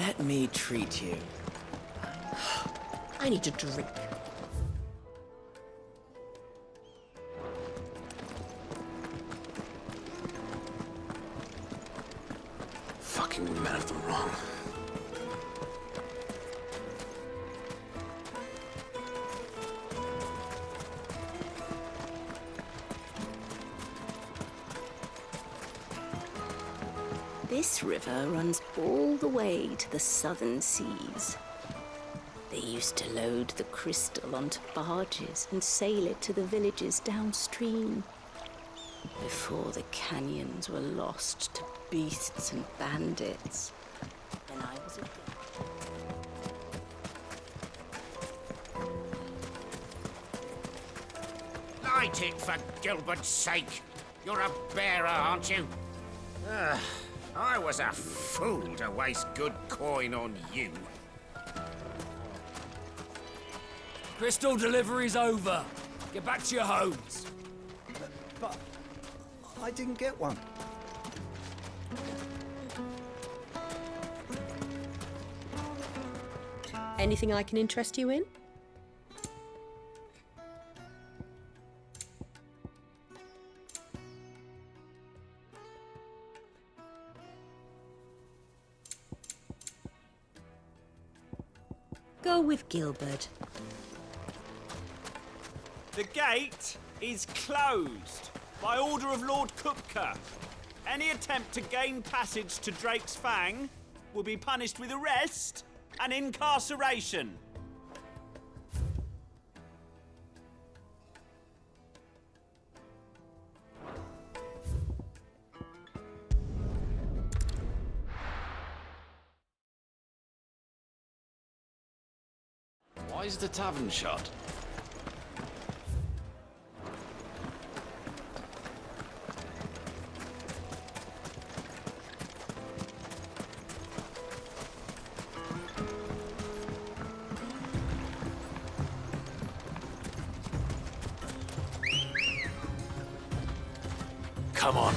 Let me treat you. I need a drink. Fucking men have them wrong. This river runs all the way to the southern seas. They used to load the crystal onto barges and sail it to the villages downstream, before the canyons were lost to beasts and bandits. When I was a girl. Light it, for Gilbert's sake! You're a bearer, aren't you? I was a fool to waste good coin on you. Crystal delivery's over. Get back to your homes. But I didn't get one. Anything I can interest you in? Go with Gilbert. The gate is closed by order of Lord Kupka. Any attempt to gain passage to Drake's Fang will be punished with arrest and incarceration. Why is the tavern shut? Come on.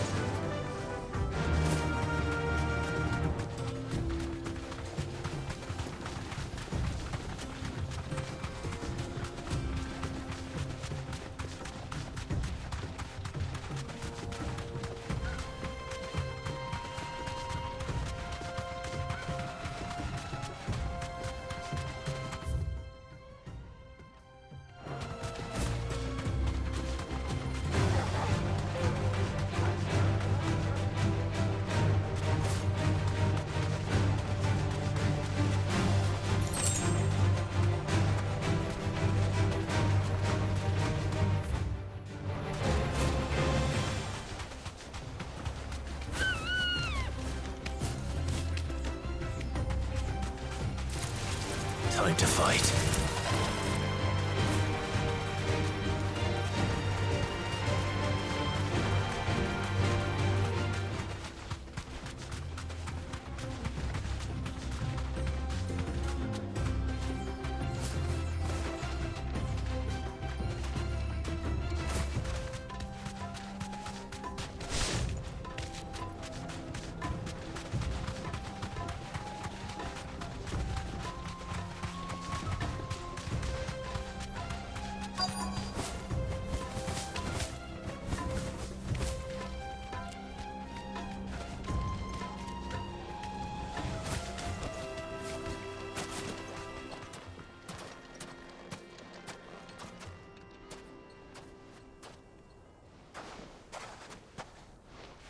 Time to fight.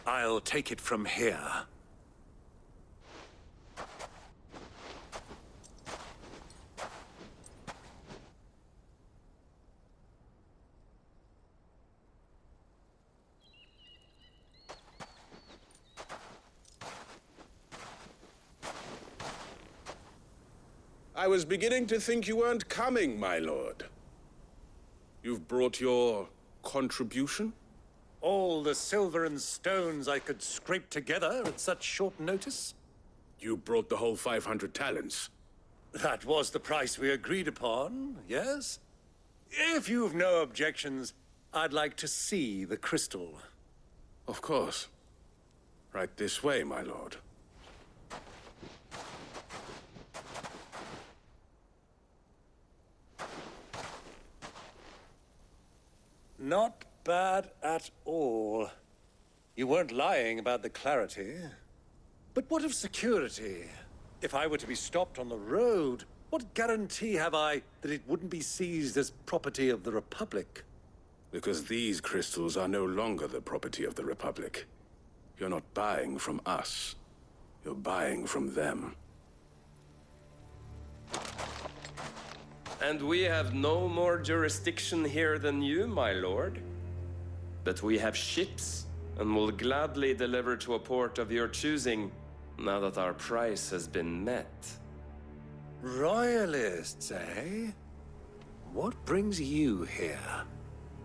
I'll take it from here. I was beginning to think you weren't coming, my lord. You've brought your contribution? All the silver and stones I could scrape together at such short notice? You brought the whole 500 talents. That was the price we agreed upon, yes? If you've no objections, I'd like to see the crystal. Of course. Right this way, my lord. Not bad at all. You weren't lying about the clarity. But what of security? If I were to be stopped on the road, what guarantee have I that it wouldn't be seized as property of the Republic? Because these crystals are no longer the property of the Republic. You're not buying from us. You're buying from them. And we have no more jurisdiction here than you, my lord. But we have ships, and will gladly deliver to a port of your choosing, now that our price has been met. Royalists, eh? What brings you here?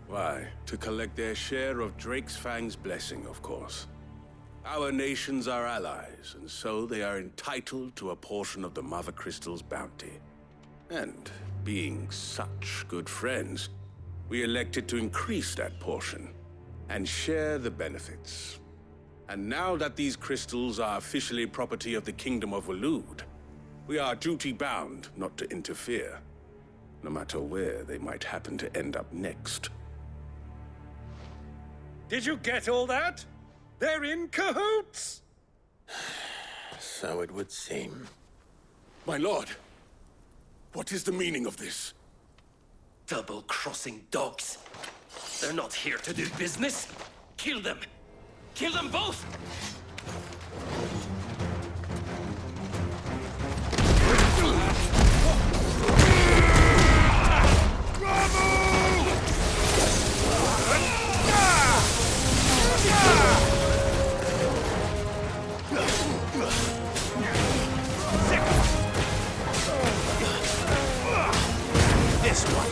Why, to collect their share of Drake's Fang's blessing, of course. Our nations are allies, and so they are entitled to a portion of the Mother Crystal's bounty. And, being such good friends, we elected to increase that portion and share the benefits. And now that these crystals are officially property of the Kingdom of Waloed, we are duty-bound not to interfere, no matter where they might happen to end up next. Did you get all that? They're in cahoots! So it would seem. My lord, what is the meaning of this? Double-crossing dogs. They're not here to do business. Kill them! Kill them both! This one.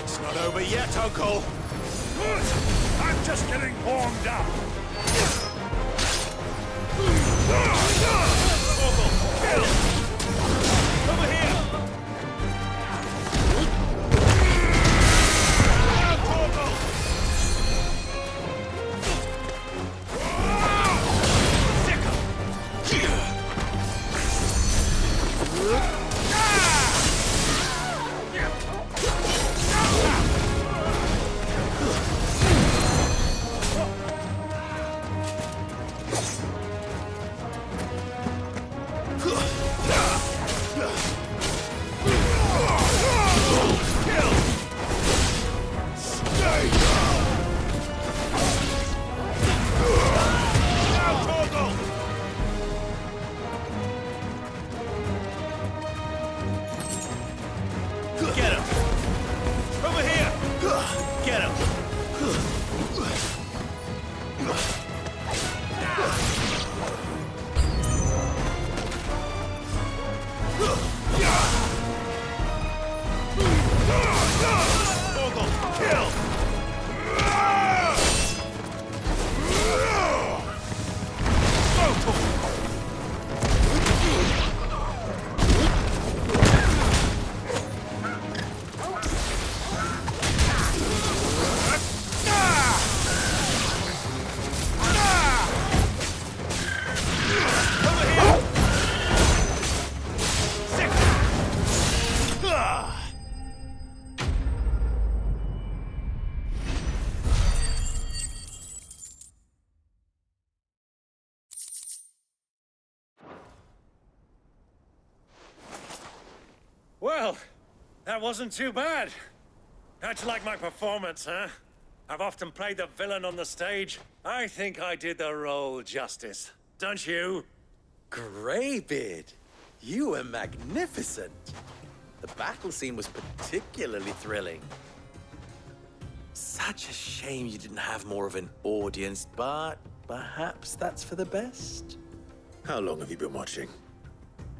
It's not over yet, Uncle. I'm just getting warmed up. Over here! Get him! Over here! Get him! Ogle, kill! Well, that wasn't too bad. How'd you like my performance, huh? I've often played the villain on the stage. I think I did the role justice. Don't you? Greybeard, you were magnificent. The battle scene was particularly thrilling. Such a shame you didn't have more of an audience, but perhaps that's for the best. How long have you been watching?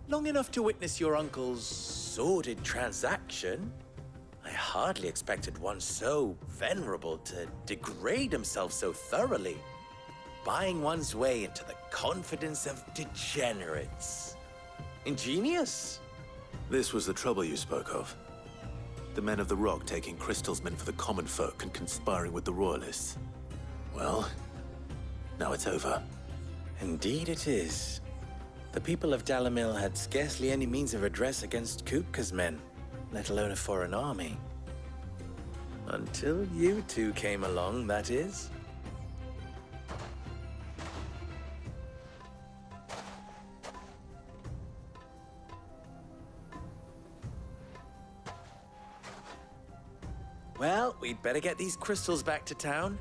Long enough to witness your uncle's sordid transaction. I hardly expected one so venerable to degrade himself so thoroughly, buying one's way into the confidence of degenerates. Ingenious. This was the trouble you spoke of. The men of the Rock taking crystals meant for the common folk and conspiring with the Royalists. Well, now it's over. Indeed it is. The people of Dalamil had scarcely any means of redress against Kupka's men, let alone a foreign army. Until you two came along, that is. Well, we'd better get these crystals back to town.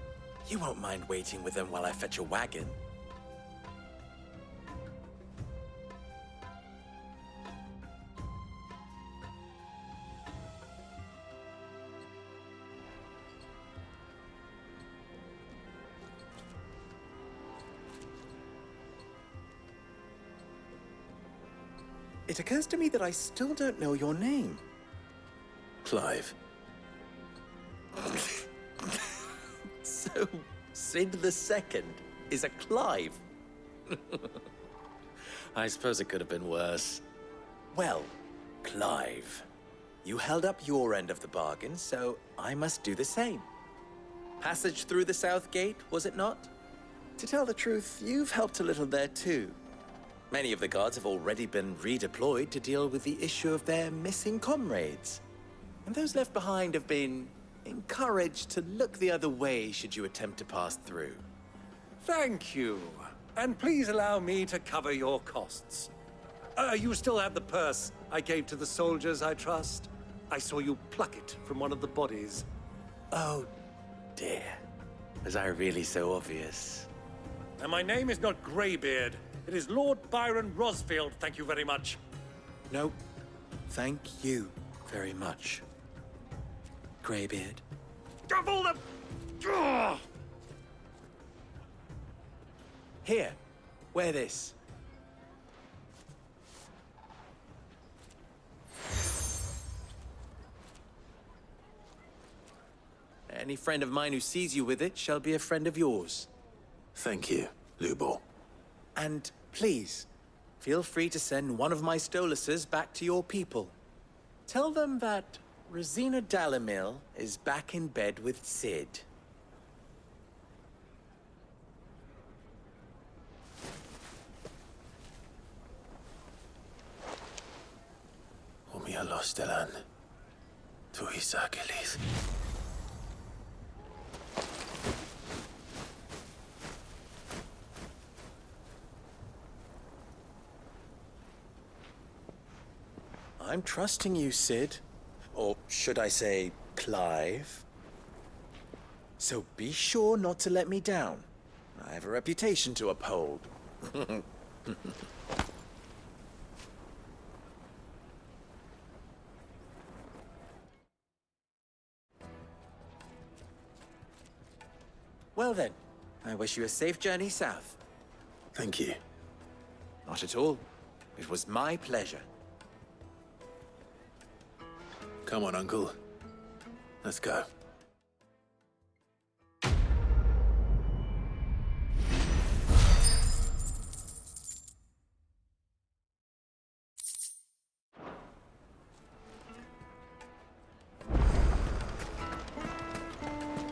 You won't mind waiting with them while I fetch a wagon. It occurs to me that I still don't know your name. Clive. So, Sid the Second is a Clive? I suppose it could have been worse. Well, Clive, you held up your end of the bargain, so I must do the same. Passage through the South Gate, was it not? To tell the truth, you've helped a little there too. Many of the guards have already been redeployed to deal with the issue of their missing comrades. And those left behind have been encouraged to look the other way should you attempt to pass through. Thank you. And please allow me to cover your costs. You still have the purse I gave to the soldiers, I trust? I saw you pluck it from one of the bodies. Oh, dear. Was I really so obvious? And my name is not Greybeard. It is Lord Byron Rosfield, thank you very much. No, thank you very much, Greybeard. Of all the... Ugh! Here, wear this. Any friend of mine who sees you with it shall be a friend of yours. Thank you, Lubor. And please, feel free to send one of my Stoluses back to your people. Tell them that Rosina Dalamil is back in bed with Sid. Umia lostelan. Tu isakelis. I'm trusting you, Sid. Or should I say, Clive? So be sure not to let me down. I have a reputation to uphold. Well then, I wish you a safe journey south. Thank you. Not at all. It was my pleasure. Come on, Uncle. Let's go.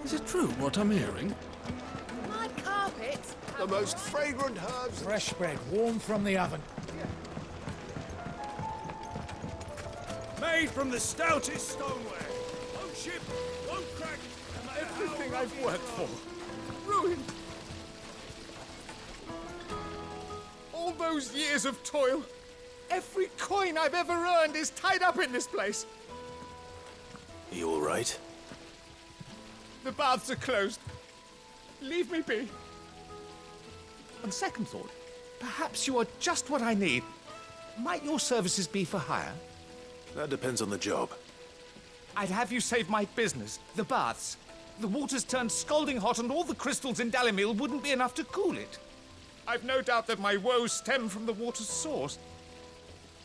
Is it true what I'm hearing? My carpet. The most fragrant herbs. Fresh bread, warm from the oven. Made from the stoutest stoneware. Won't chip, won't crack. Everything I've worked for. Ruined. All those years of toil. Every coin I've ever earned is tied up in this place. You all right? The baths are closed. Leave me be. On second thought, perhaps you are just what I need. Might your services be for hire? That depends on the job. I'd have you save my business, the baths. The water's turned scalding hot and all the crystals in Dalimil wouldn't be enough to cool it. I've no doubt that my woes stem from the water's source.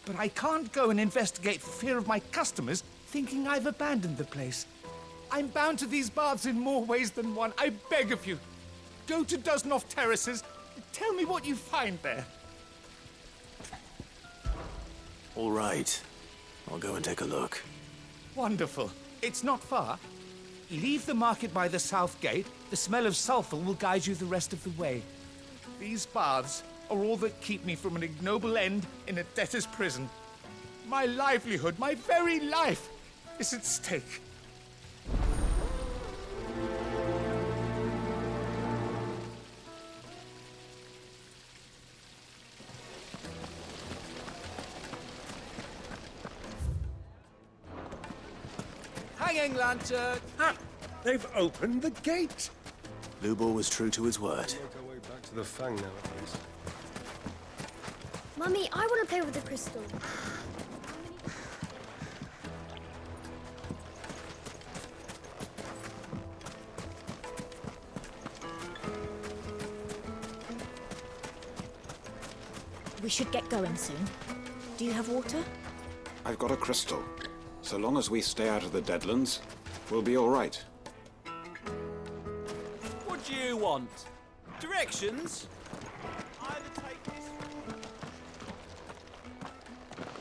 But I can't go and investigate for fear of my customers thinking I've abandoned the place. I'm bound to these baths in more ways than one. I beg of you, go to Dusnoff Terraces. Tell me what you find there. All right. I'll go and take a look. Wonderful. It's not far. Leave the market by the south gate. The smell of sulfur will guide you the rest of the way. These baths are all that keep me from an ignoble end in a debtor's prison. My livelihood, my very life, is at stake. Hanging lantern! Ah, they've opened the gate! Lubor was true to his word. Make our way back to the Fang now, at least. Mummy, I want to play with the crystal. We should get going soon. Do you have water? I've got a crystal. So long as we stay out of the Deadlands, we'll be all right. What do you want? Directions? Either take this...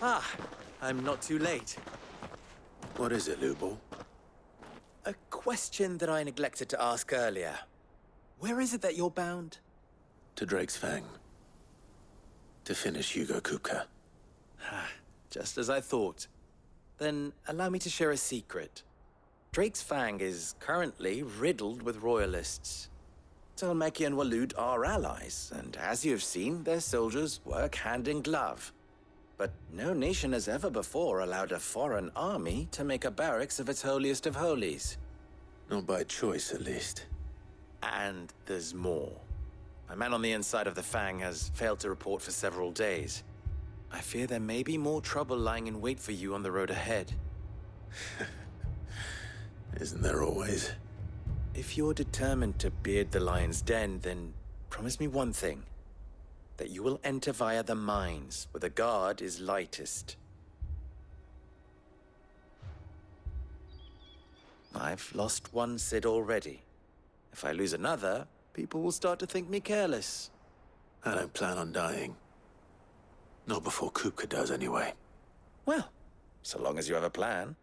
Ah, I'm not too late. What is it, Lubor? A question that I neglected to ask earlier. Where is it that you're bound? To Drake's Fang. To finish Hugo Kupka. Just as I thought. Then allow me to share a secret. Drake's Fang is currently riddled with royalists. Talmeki and Walud are allies, and as you have seen, their soldiers work hand in glove. But no nation has ever before allowed a foreign army to make a barracks of its holiest of holies. Not by choice, at least. And there's more. A man on the inside of the Fang has failed to report for several days. I fear there may be more trouble lying in wait for you on the road ahead. Isn't there always? If you're determined to beard the lion's den, then promise me one thing. That you will enter via the mines, where the guard is lightest. I've lost one Cid already. If I lose another, people will start to think me careless. I don't plan on dying. Not before Kupka does, anyway. Well, so long as you have a plan.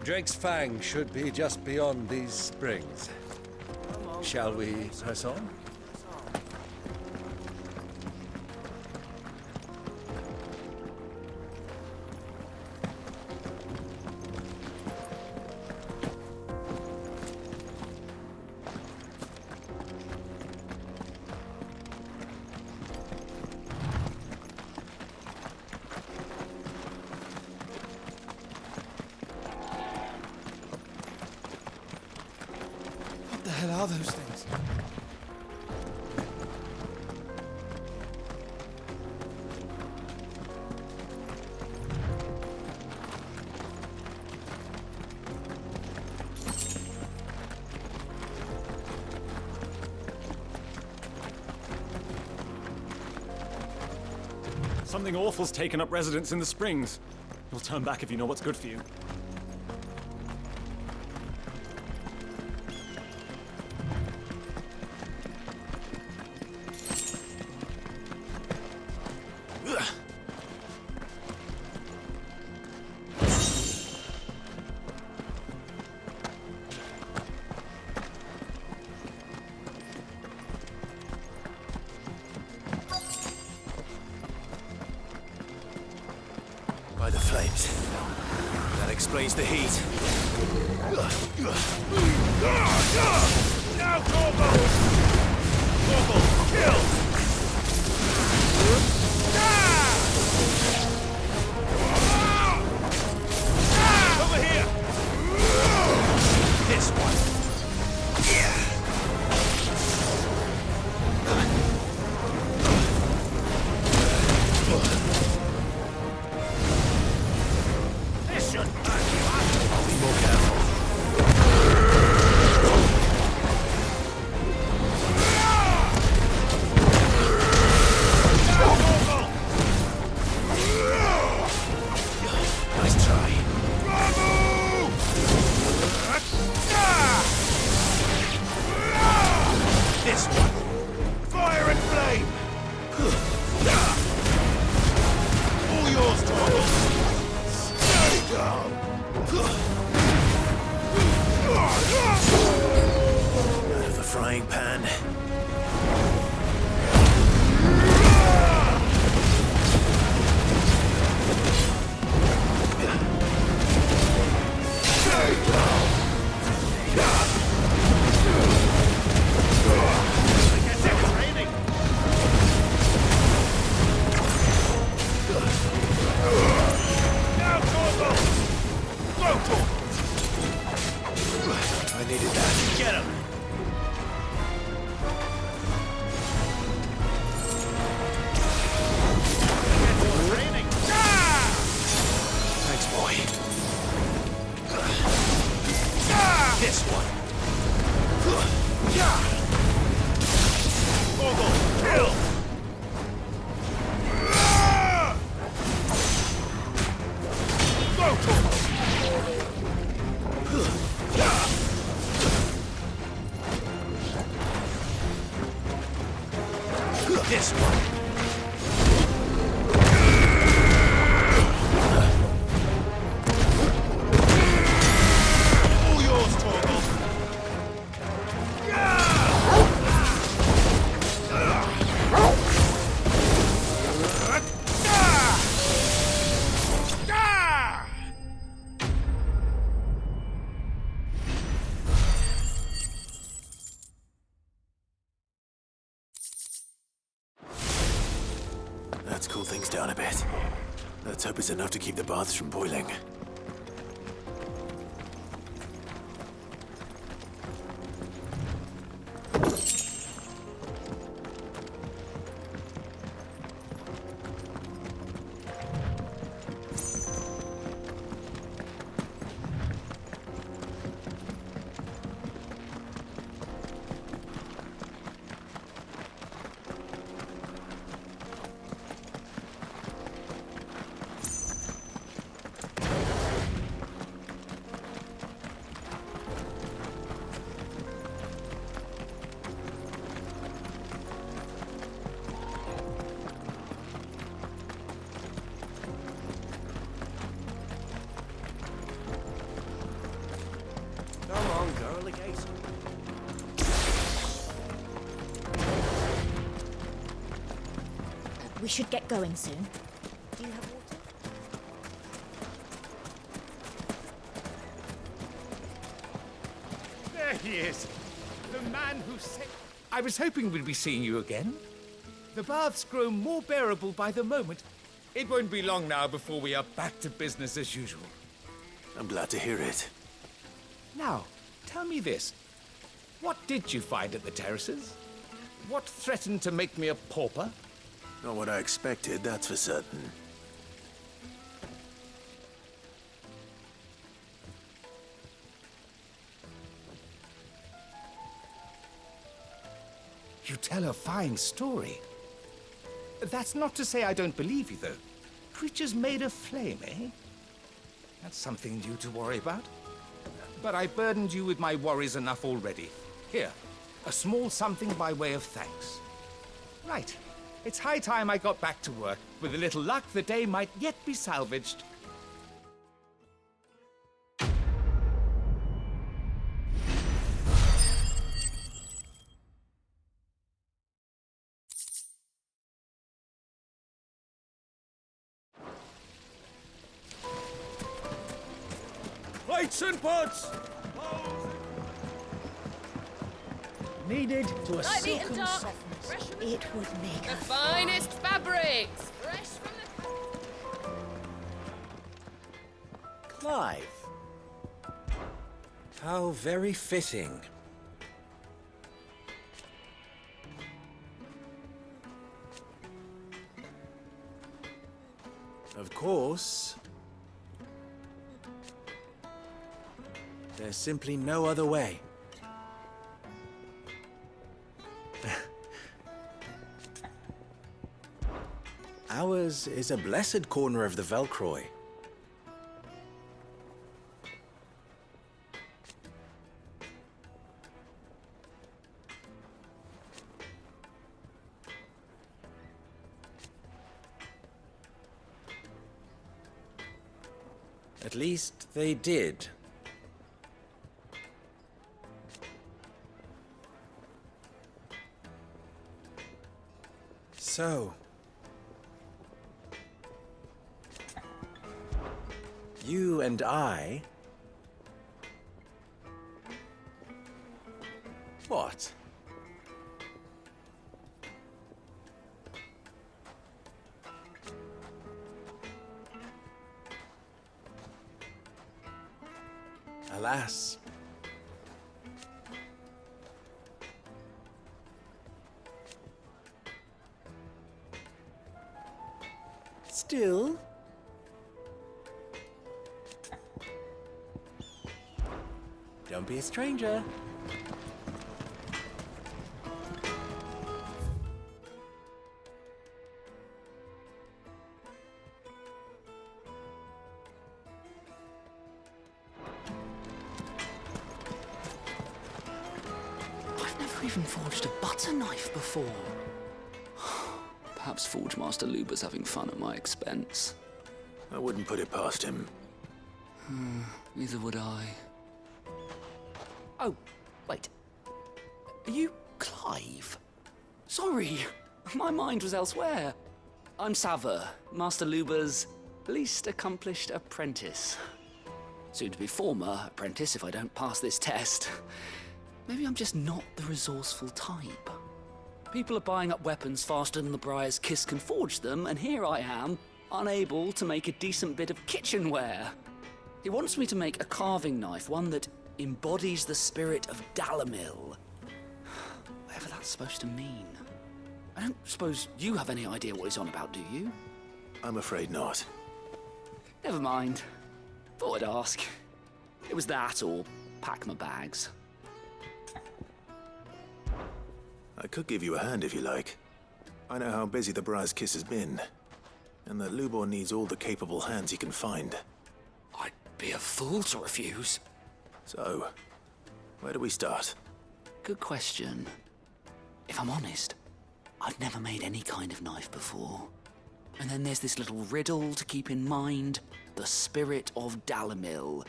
Drake's Fang should be just beyond these springs. Shall we press on? What the hell are those things? Something awful's taken up residence in the springs. You'll turn back if you know what's good for you. By the flames. That explains the heat. Now, Corvo! Corvo, kill! Over here! This one. This should hurt you. I'll be more careful. Nice try. This one. Fire and flame. All yours, Corvo. Stay down. Out of frying pan. I needed that. Get him! Thanks, boy. This one. Kill! This one. All yours, Torgal. Let's cool things down a bit. Let's hope it's enough to keep the baths from boiling. Come on, girl, again. We should get going soon. Do you have water? There he is. The man who said... I was hoping we'd be seeing you again. The baths grow more bearable by the moment. It won't be long now before we are back to business as usual. I'm glad to hear it. Now, tell me this. What did you find at the terraces? What threatened to make me a pauper? Not what I expected, that's for certain. You tell a fine story. That's not to say I don't believe you, though. Creatures made of flame, eh? That's something new to worry about. But I burdened you with my worries enough already. Here, a small something by way of thanks. Right. It's high time I got back to work. With a little luck, the day might yet be salvaged. Plates and pots! Needed to a Light, neat and silken dark. softness. Fresh from It would make the a finest fabrics. Fresh from the... Clive. How very fitting. Of course, there's simply no other way. Ours is a blessed corner of the Velcroy. At least they did. So... you and I... What? Alas. Still... don't be a stranger. I've never even forged a butter knife before. Perhaps Forge Master Luber's having fun at my expense. I wouldn't put it past him. Neither would I. Oh, wait. Are you Clive? Sorry, my mind was elsewhere. I'm Saver, Master Luber's least accomplished apprentice. Soon to be former apprentice if I don't pass this test. Maybe I'm just not the resourceful type. People are buying up weapons faster than the Briar's Kiss can forge them, and here I am, unable to make a decent bit of kitchenware. He wants me to make a carving knife, one that embodies the spirit of Dalamil. Whatever that's supposed to mean. I don't suppose you have any idea what he's on about, do you? I'm afraid not. Never mind. Thought I'd ask. It was that or pack my bags. I could give you a hand if you like. I know how busy the Briar's Kiss has been, and that Lubor needs all the capable hands he can find. I'd be a fool to refuse. So, where do we start? Good question. If I'm honest, I've never made any kind of knife before. And then there's this little riddle to keep in mind. The spirit of Dalamil.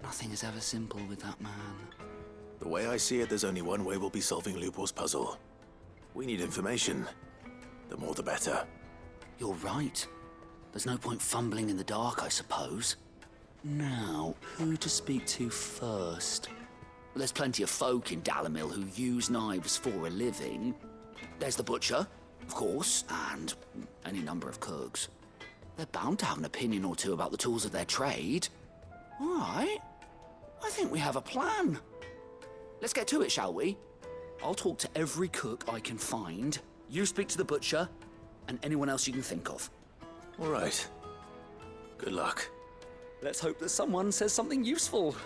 Nothing is ever simple with that man. The way I see it, there's only one way we'll be solving Lubor's puzzle. We need information. The more the better. You're right. There's no point fumbling in the dark, I suppose. Now, who to speak to first? There's plenty of folk in Dalamil who use knives for a living. There's the butcher, of course, and any number of cooks. They're bound to have an opinion or two about the tools of their trade. All right. I think we have a plan. Let's get to it, shall we? I'll talk to every cook I can find. You speak to the butcher, and anyone else you can think of. All right. Good luck. Let's hope that someone says something useful.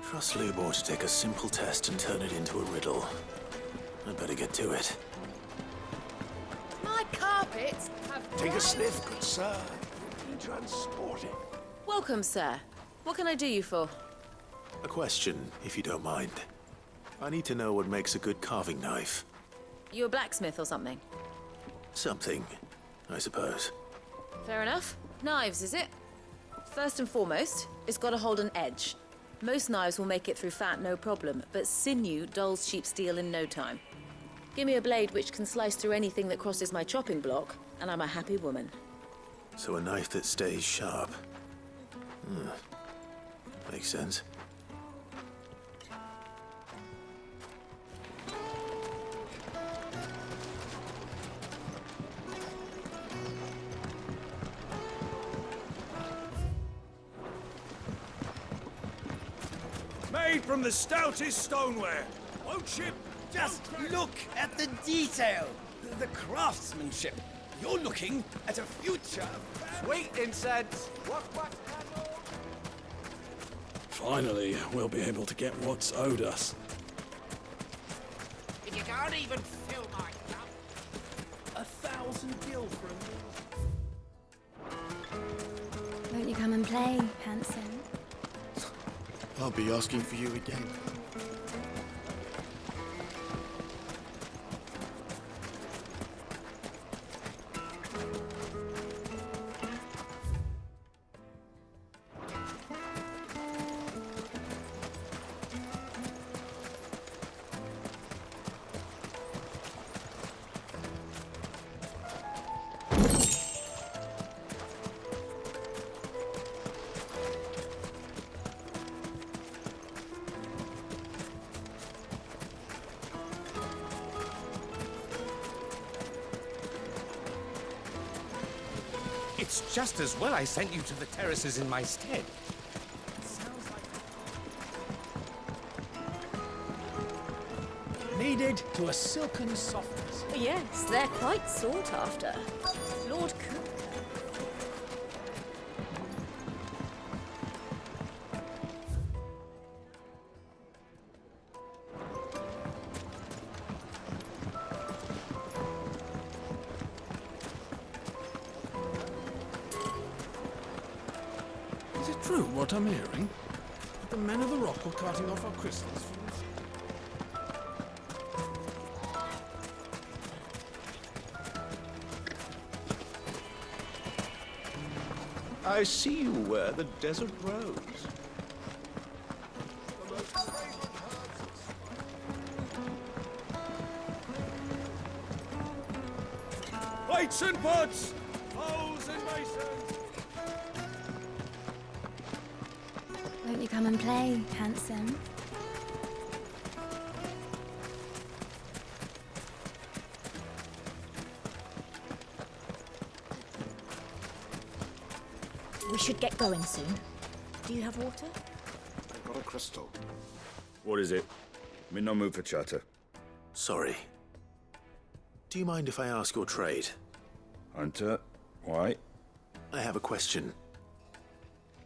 Trust Lubor to take a simple test and turn it into a riddle. I'd better get to it. My carpets have... Take a sniff, good sir. Be transported. Welcome, sir. What can I do you for? A question, if you don't mind. I need to know what makes a good carving knife. You a blacksmith or something? Something, I suppose. Fair enough. Knives, is it? First and foremost, it's got to hold an edge. Most knives will make it through fat, no problem, but sinew dulls cheap steel in no time. Give me a blade which can slice through anything that crosses my chopping block, and I'm a happy woman. So a knife that stays sharp. Makes sense. Made from the stoutest stoneware. Won't ship. Just look at the detail, the craftsmanship. You're looking at a future. Sweet incense. Finally, we'll be able to get what's owed us. If you can't even fill my cup. 1,000 gil for a Won't you come and play, handsome? I'll be asking for you again. It's just as well I sent you to the terraces in my stead. Needed to a silken softness. Yes, they're quite sought after. Lord Cook. Is it true what I'm hearing? That the men of the rock were carting off our crystals from us? I see you wear the desert rose. Plates and pots! Bowls and masons! Won't you come and play, handsome? We should get going soon. Do you have water? I've got a crystal. What is it? I'm in no mood for chatter. Sorry. Do you mind if I ask your trade? Hunter, why? I have a question.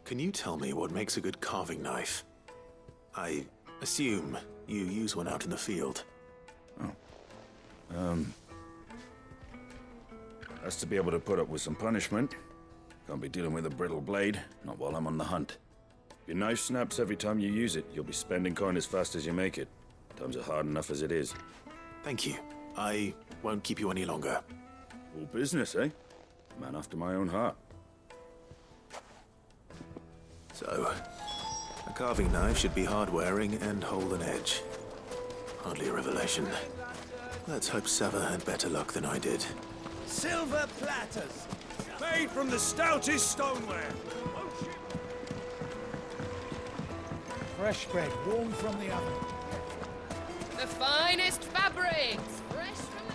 Can you tell me what makes a good carving knife? I assume you use one out in the field. Has to be able to put up with some punishment. Can't be dealing with a brittle blade, not while I'm on the hunt. If your knife snaps every time you use it, you'll be spending coin as fast as you make it. Times are hard enough as it is. Thank you. I won't keep you any longer. All business, eh? Man after my own heart. So, a carving knife should be hard-wearing and hold an edge. Hardly a revelation. Let's hope Sava had better luck than I did. Silver platters! Made from the stoutest stoneware! Fresh bread, warm from the oven. The finest fabrics! Fresh from the...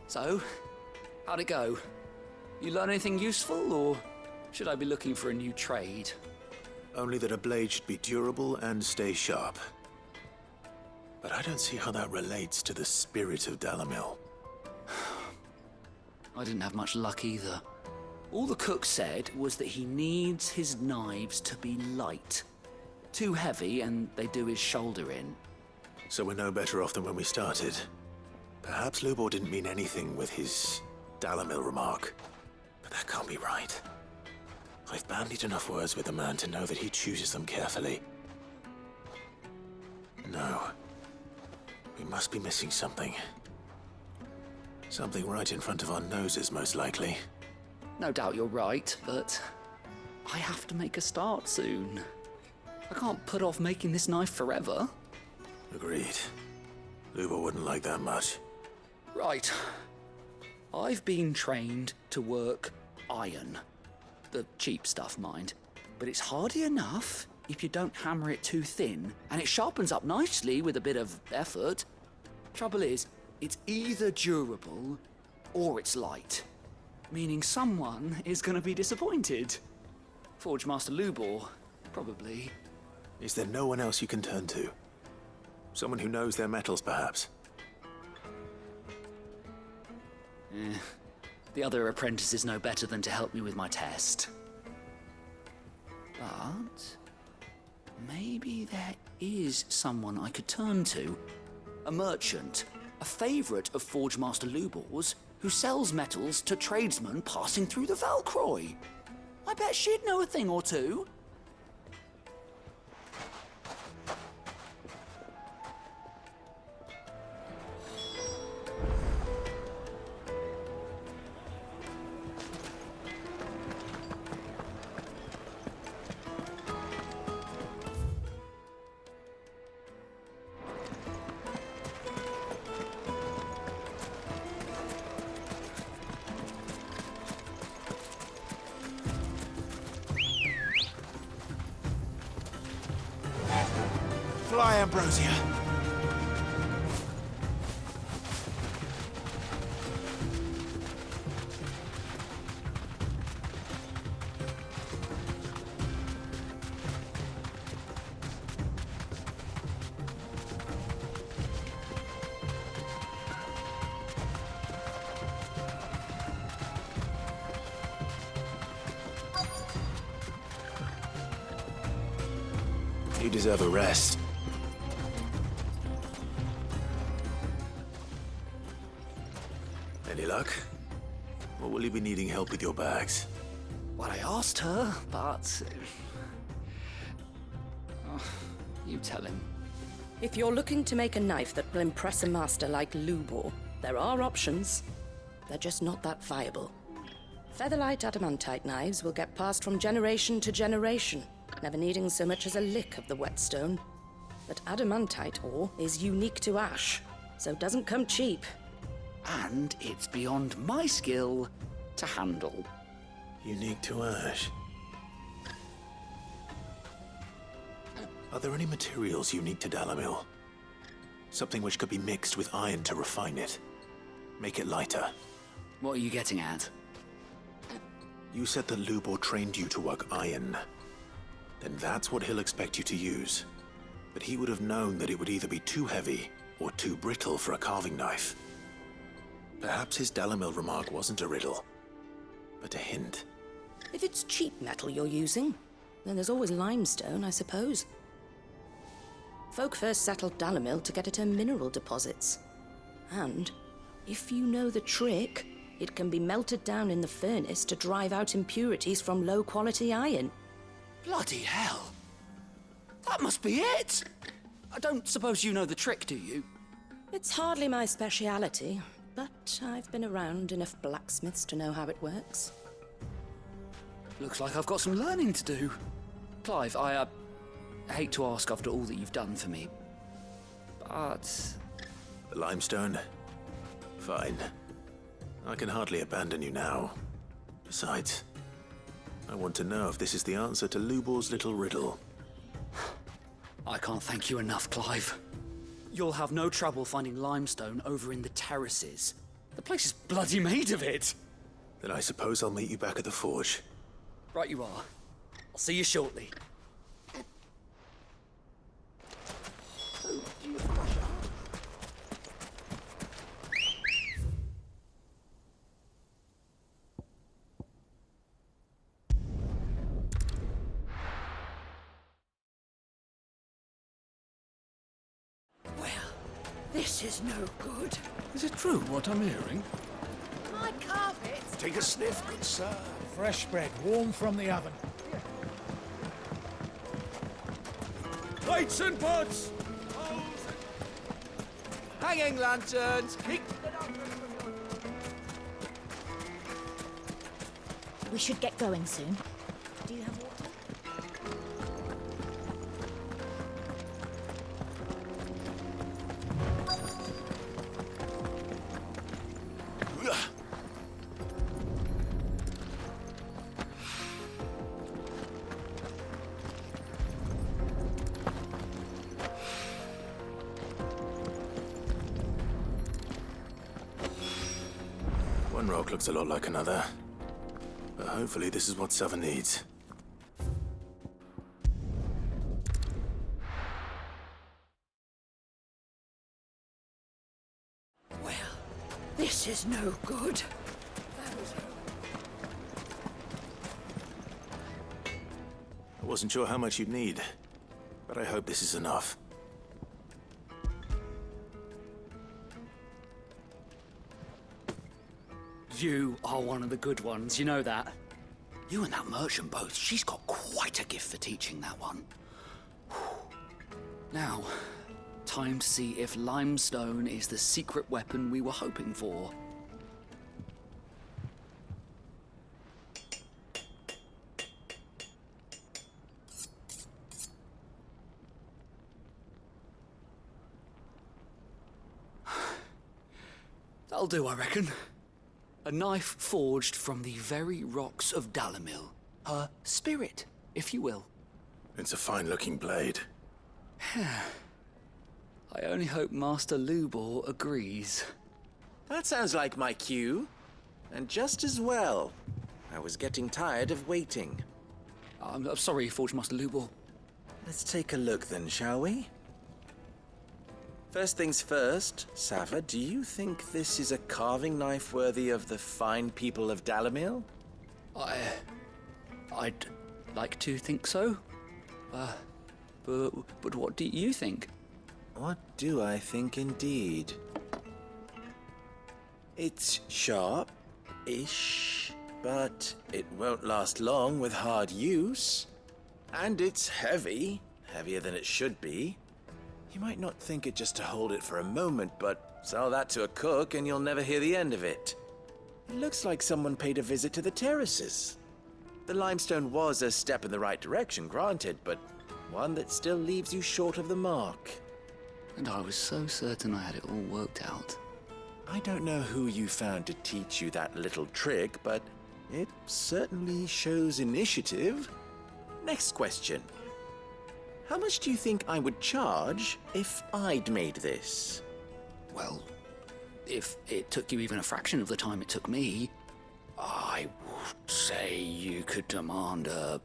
So, how'd it go? You learn anything useful, or should I be looking for a new trade? Only that a blade should be durable and stay sharp. But I don't see how that relates to the spirit of Dalamil. I didn't have much luck either. All the cook said was that he needs his knives to be light. Too heavy and they do his shoulder in. So we're no better off than when we started. Perhaps Lubor didn't mean anything with his Dalamil remark. But that can't be right. I've bandied enough words with the man to know that he chooses them carefully. No. We must be missing something. Something right in front of our noses, most likely. No doubt you're right, but I have to make a start soon. I can't put off making this knife forever. Agreed. Lubor wouldn't like that much. Right. I've been trained to work iron. The cheap stuff, mind. But it's hardy enough if you don't hammer it too thin, and it sharpens up nicely with a bit of effort. Trouble is, it's either durable or it's light. Meaning someone is going to be disappointed. Forge Master Lubor, probably. Is there no one else you can turn to? Someone who knows their metals, perhaps? The other apprentices know better than to help me with my test. But maybe there is someone I could turn to. A merchant, a favourite of Forge Master Lubor's, who sells metals to tradesmen passing through the Valcroy. I bet she'd know a thing or two. Fly, Ambrosia. You deserve a rest. Any luck? Or will you be needing help with your bags? Well, I asked her, but... Oh, you tell him. If you're looking to make a knife that will impress a master like Lubor, there are options. They're just not that viable. Featherlight adamantite knives will get passed from generation to generation, never needing so much as a lick of the whetstone. But adamantite ore is unique to ash, so doesn't come cheap. And it's beyond my skill to handle. Unique to ash. Are there any materials unique to Dalamil? Something which could be mixed with iron to refine it. Make it lighter. What are you getting at? You said that Lubor trained you to work iron. Then that's what he'll expect you to use. But he would have known that it would either be too heavy or too brittle for a carving knife. Perhaps his Dalamil remark wasn't a riddle, but a hint. If it's cheap metal you're using, then there's always limestone, I suppose. Folk first settled Dalamil to get at her mineral deposits. And, if you know the trick, it can be melted down in the furnace to drive out impurities from low-quality iron. Bloody hell! That must be it! I don't suppose you know the trick, do you? It's hardly my speciality, but I've been around enough blacksmiths to know how it works. Looks like I've got some learning to do. Clive, I hate to ask after all that you've done for me, but... The limestone? Fine. I can hardly abandon you now. Besides, I want to know if this is the answer to Lubor's little riddle. I can't thank you enough, Clive. You'll have no trouble finding limestone over in the terraces. The place is bloody made of it. Then I suppose I'll meet you back at the forge. Right you are. I'll see you shortly. This is no good. Is it true what I'm hearing? My carpet! Take a sniff, good sir. Fresh bread, warm from the oven. Lights and pots! Hanging lanterns! We should get going soon. Do you have water? One rock looks a lot like another. But hopefully this is what Sava needs. Well, this is no good. I wasn't sure how much you'd need, but I hope this is enough. You are one of the good ones, you know that. You and that merchant both, she's got quite a gift for teaching that one. Now, time to see if limestone is the secret weapon we were hoping for. That'll do, I reckon. A knife forged from the very rocks of Dalamil. Her spirit, if you will. It's a fine-looking blade. I only hope Master Lubor agrees. That sounds like my cue. And just as well. I was getting tired of waiting. I'm sorry, Forge Master Lubor. Let's take a look then, shall we? First things first, Sava, do you think this is a carving knife worthy of the fine people of Dalamil? I'd like to think so. But what do you think? What do I think indeed? It's sharp-ish, but it won't last long with hard use. And it's heavy, heavier than it should be. You might not think it just to hold it for a moment, but sell that to a cook and you'll never hear the end of it. It looks like someone paid a visit to the terraces. The limestone was a step in the right direction, granted, but one that still leaves you short of the mark. And I was so certain I had it all worked out. I don't know who you found to teach you that little trick, but it certainly shows initiative. Next question. How much do you think I would charge if I'd made this? Well, if it took you even a fraction of the time it took me, I would say you could demand a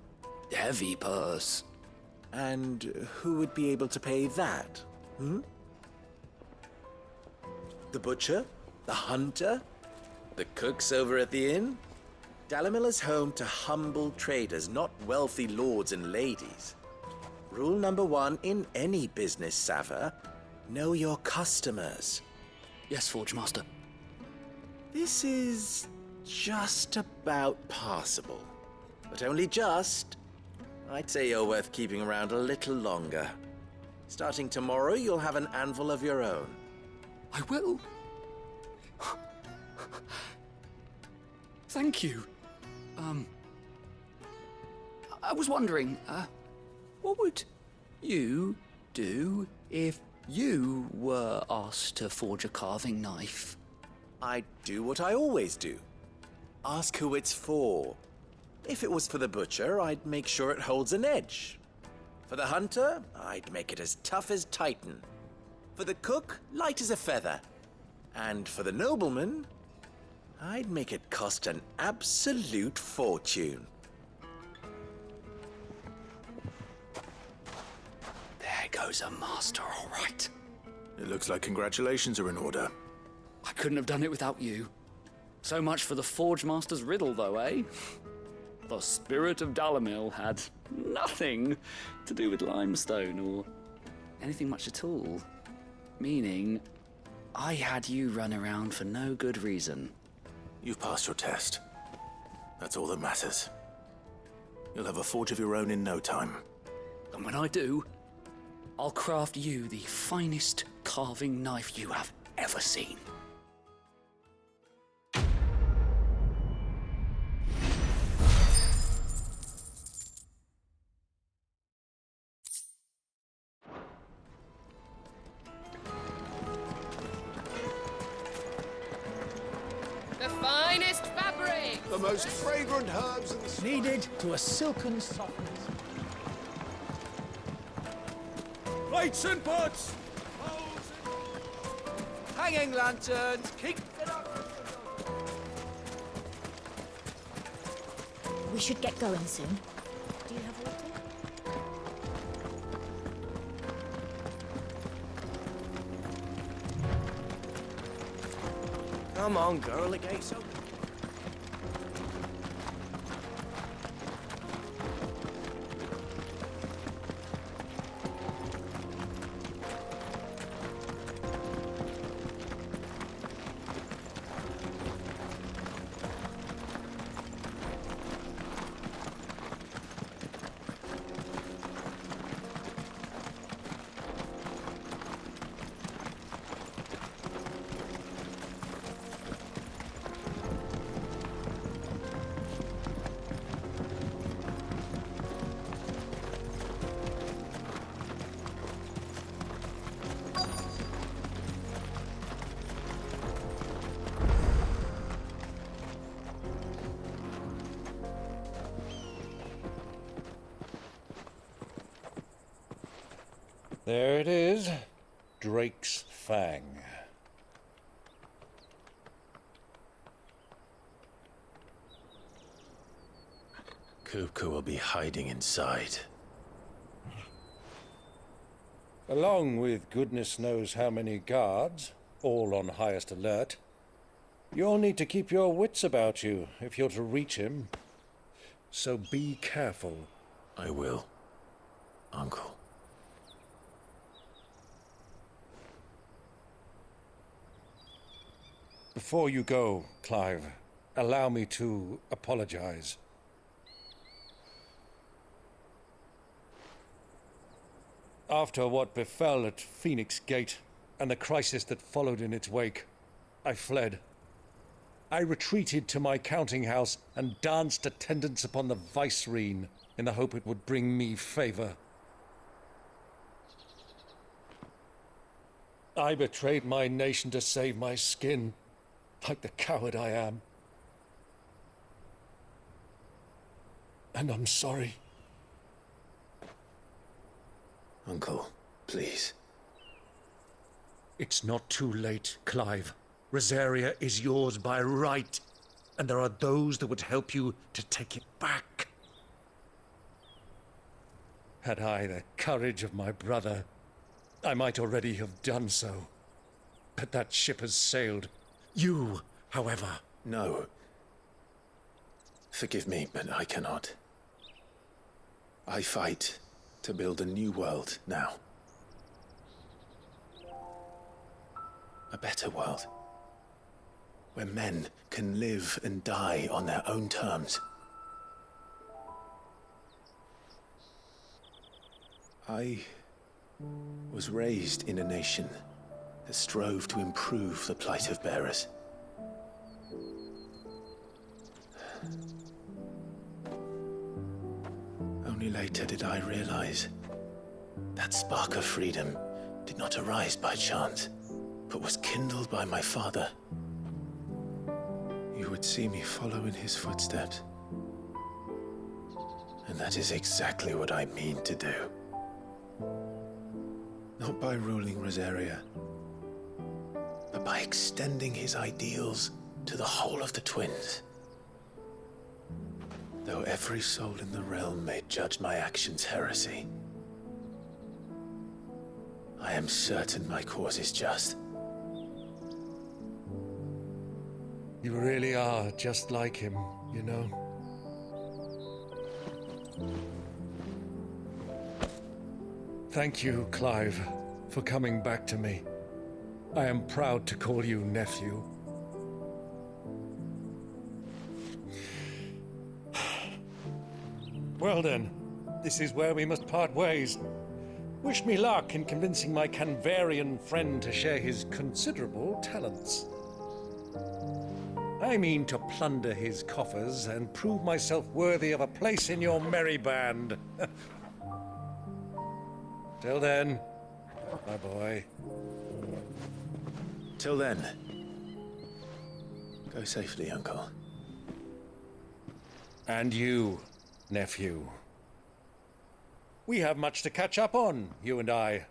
heavy purse. And who would be able to pay that? The butcher? The hunter? The cooks over at the inn? Dalimil is home to humble traders, not wealthy lords and ladies. Rule number 1 in any business, Sava: know your customers. Yes, Forge Master. This is just about passable. But only just. I'd say you're worth keeping around a little longer. Starting tomorrow, you'll have an anvil of your own. I will. Thank you. I was wondering, what would you do if you were asked to forge a carving knife? I'd do what I always do. Ask who it's for. If it was for the butcher, I'd make sure it holds an edge. For the hunter, I'd make it as tough as Titan. For the cook, light as a feather. And for the nobleman, I'd make it cost an absolute fortune. There goes a master, all right. It looks like congratulations are in order. I couldn't have done it without you. So much for the Forge Master's riddle, though, eh? The spirit of Dalimil had nothing to do with limestone or anything much at all. Meaning, I had you run around for no good reason. You've passed your test. That's all that matters. You'll have a forge of your own in no time. And when I do, I'll craft you the finest carving knife you have ever seen. The finest fabric! The most fragrant herbs and Kneaded to a silken softness. plates and pots. Hanging lanterns, keep it up. We should get going soon. Do you have water? Come on, girl, the gate's open. There it is. Drake's Fang. Kupka will be hiding inside. Along with goodness knows how many guards, all on highest alert. You'll need to keep your wits about you if you're to reach him. So be careful. I will, Uncle. Before you go, Clive, allow me to apologize. After what befell at Phoenix Gate and the crisis that followed in its wake, I fled. I retreated to my counting house and danced attendance upon the vicereine in the hope it would bring me favor. I betrayed my nation to save my skin, like the coward I am. And I'm sorry. Uncle, please. It's not too late, Clive. Rosaria is yours by right, and there are those that would help you to take it back. Had I the courage of my brother, I might already have done so. But that ship has sailed. You, however... No. Forgive me, but I cannot. I fight to build a new world now. A better world. Where men can live and die on their own terms. I was raised in a nation that strove to improve the plight of bearers. Only later did I realize that spark of freedom did not arise by chance, but was kindled by my father. You would see me follow in his footsteps. And that is exactly what I mean to do. Not by ruling Rosaria, but by extending his ideals to the whole of the twins. Though every soul in the realm may judge my actions heresy, I am certain my cause is just. You really are just like him, you know? Thank you, Clive, for coming back to me. I am proud to call you nephew. Well then, this is where we must part ways. Wish me luck in convincing my Canvarian friend to share his considerable talents. I mean to plunder his coffers and prove myself worthy of a place in your merry band. Till then, my boy. Till then, go safely, Uncle. And you, nephew. We have much to catch up on, you and I.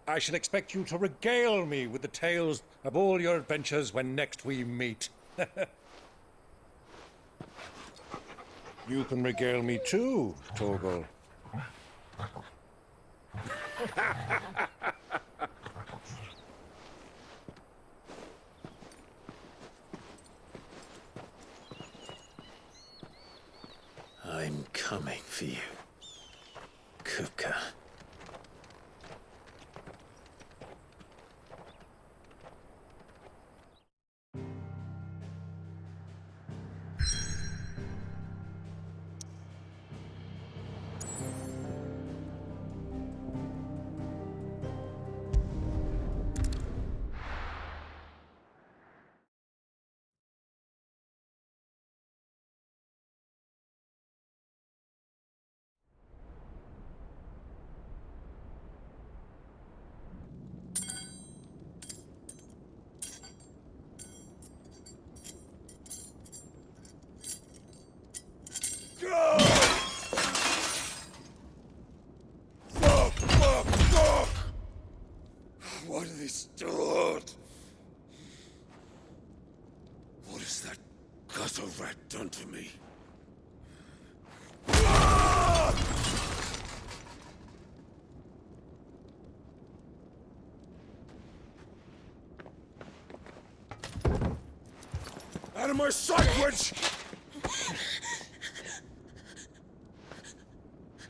I shall expect you to regale me with the tales of all your adventures when next we meet. You can regale me too, Torgal. I'm coming for you, Kupka. What are they stored? What has that gutter rat done to me? Out of my sight, witch!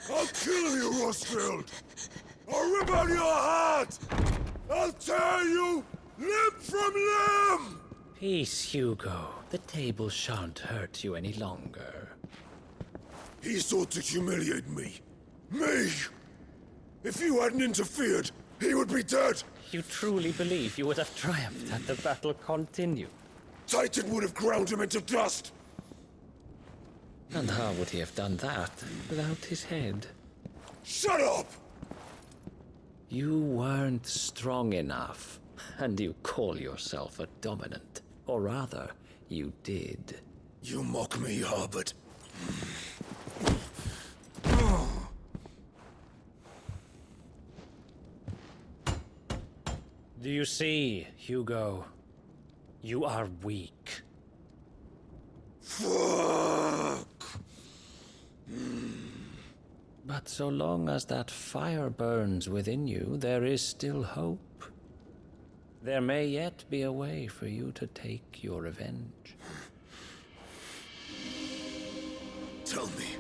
I'll kill you, Rosfield! I'll rip out your heart! I'll tear you limb from limb! Peace, Hugo. The table shan't hurt you any longer. He sought to humiliate me. Me! If you hadn't interfered, he would be dead! You truly believe you would have triumphed had the battle continued? Titan would have ground him into dust! And how would he have done that without his head? Shut up! You weren't strong enough, and you call yourself a dominant. Or rather, you did. You mock me, Harbert. Do you see, Hugo? You are weak. Fuck! But so long as that fire burns within you, there is still hope. There may yet be a way for you to take your revenge. Tell me,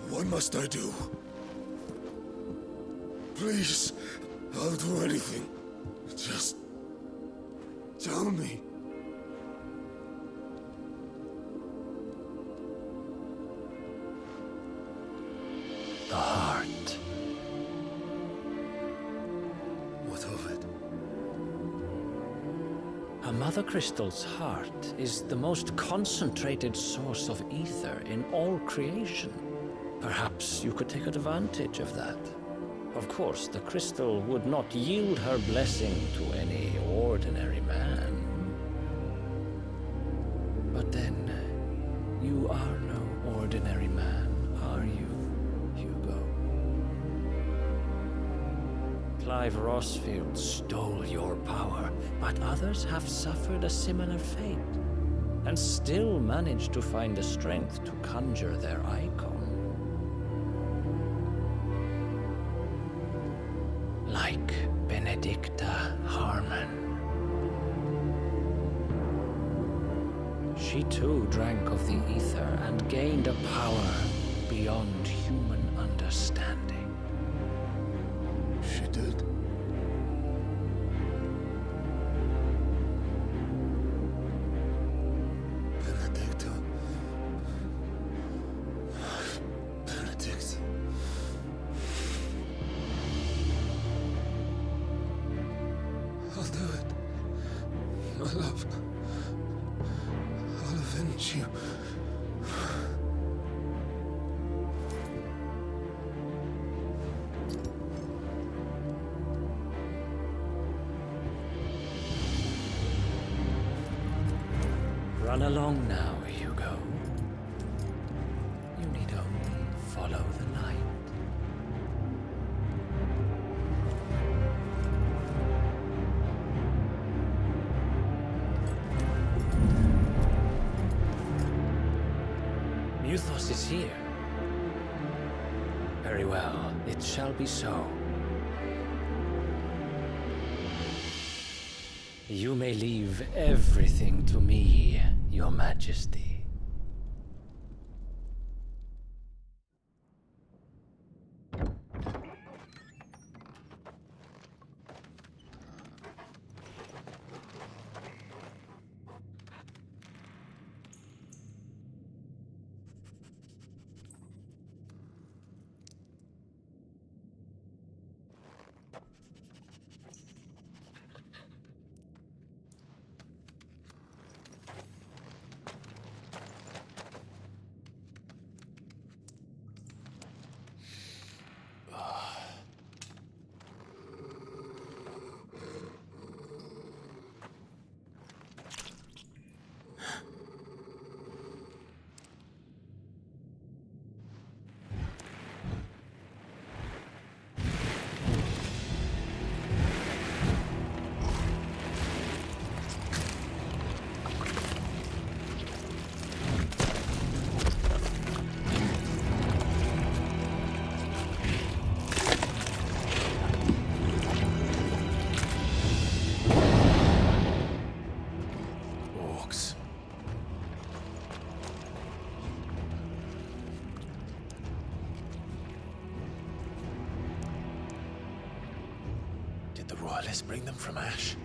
what must I do? Please, I'll do anything. Just tell me. The heart. What of it? A Mother Crystal's heart is the most concentrated source of ether in all creation. Perhaps you could take advantage of that. Of course, the crystal would not yield her blessing to any ordinary man. But then, you are no ordinary man, are you, Hugo? Clive Rossfield stole your power, but others have suffered a similar fate, and still managed to find the strength to conjure their icon. Like Benedicta Harmon. She too drank of the ether and gained a power beyond human understanding. She did. Benedicta. Benedict. I'll do it. My love. I'll avenge you. Run along now, Hugo. You need only follow the light. Muthos is here. Very well, it shall be so. You may leave everything to me, Your Majesty. Did the royalists bring them from Ash?